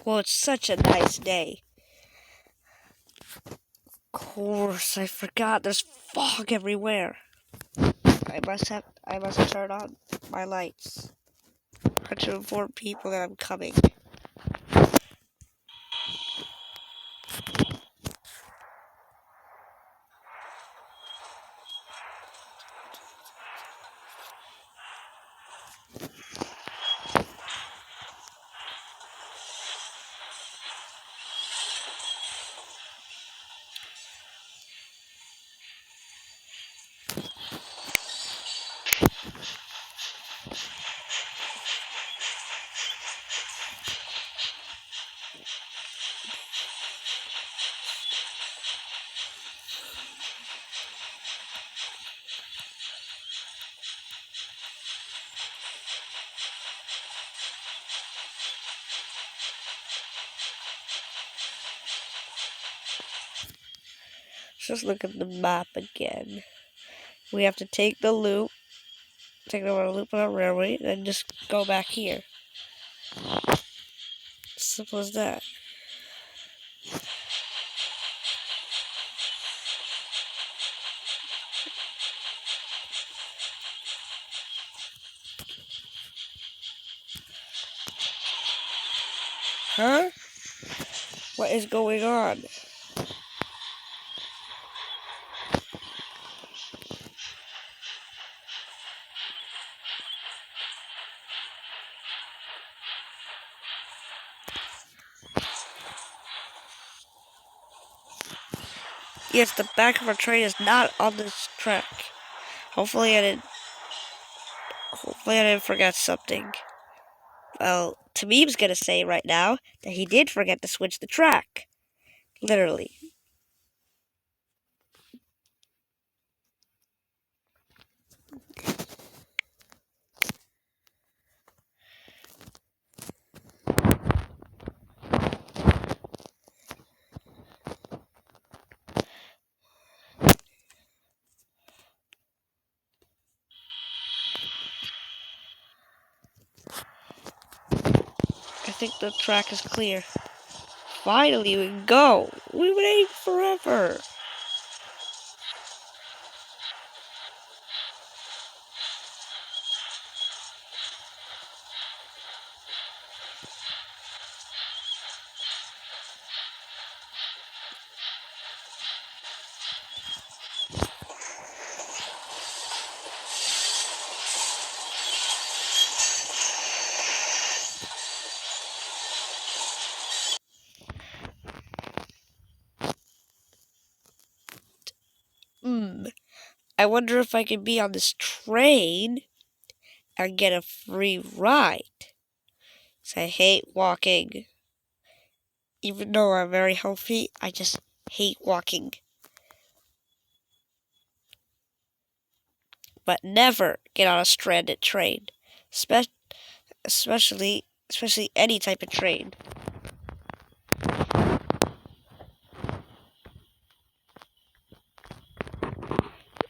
Well, it's such a nice day. Of course, I forgot. There's fog everywhere. I must have turned on my lights. I have to inform people that I'm coming. Just look at the map again. We have to take the loop, take over a loop on a railway, then just go back here. Simple as that. Huh? What is going on? Yes, the back of our train is not on this track. Hopefully I didn't forget something. Well, Tamim's gonna say right now that he did forget to switch the track. Literally. I think the track is clear. Finally, we can go. We've been waiting forever. I wonder if I can be on this train and get a free ride. 'Cause I hate walking. Even though I'm very healthy, I just hate walking. But never get on a stranded train. Especially any type of train.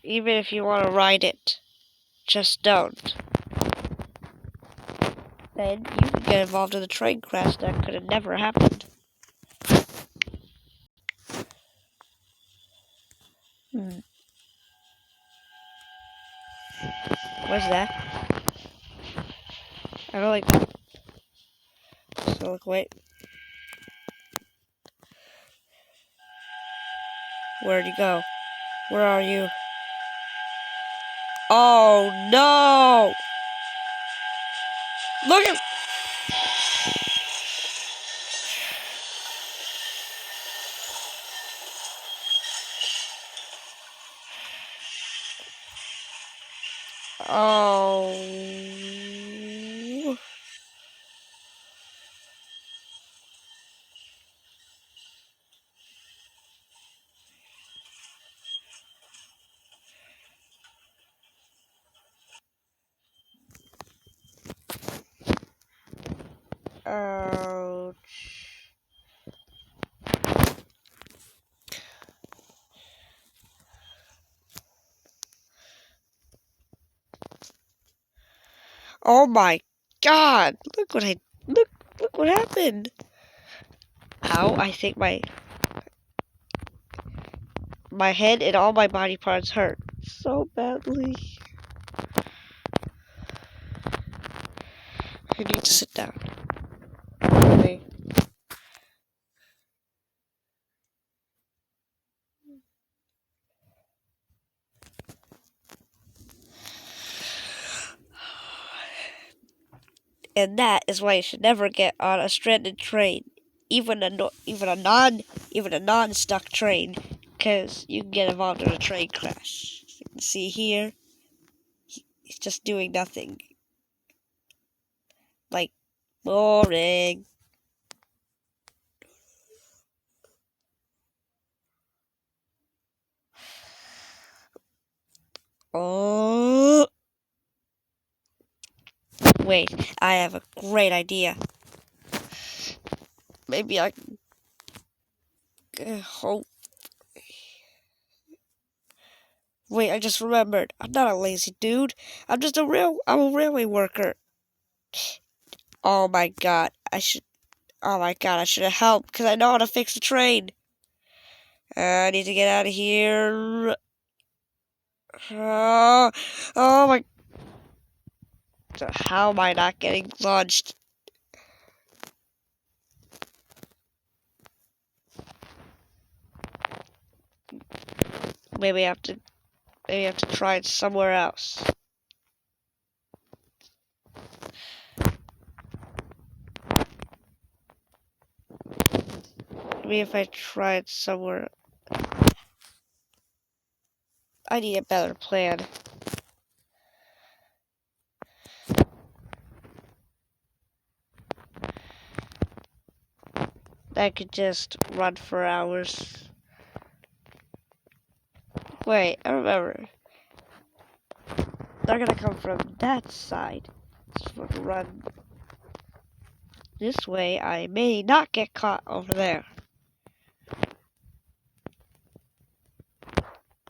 Even if you want to ride it, just don't. Then you can get involved in a train crash that could have never happened. What's that? I don't like. So look, wait. Where'd you go? Where are you? Oh no! Look at. Oh. Ouch. Oh my god! Look what happened. Ow, I think my head and all my body parts hurt so badly. I need to sit down. Okay. And that is why you should never get on a stranded train, even a non-stuck train, because you can get involved in a train crash. As you can see here, he's just doing nothing. Like, boring. Oh, wait, I have a great idea. Maybe I can hope. Wait, I just remembered. I'm not a lazy dude. I'm a railway worker. Oh my god, I should have helped because I know how to fix the train. I need to get out of here. Oh my. So how am I not getting launched? Maybe I have to try it somewhere else. Maybe if I try it somewhere. I need a better plan. I could just run for hours. Wait, I remember. They're gonna come from that side. So we'll run this way. I may not get caught over there.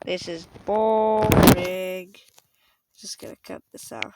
This is boring. Just gonna cut this out.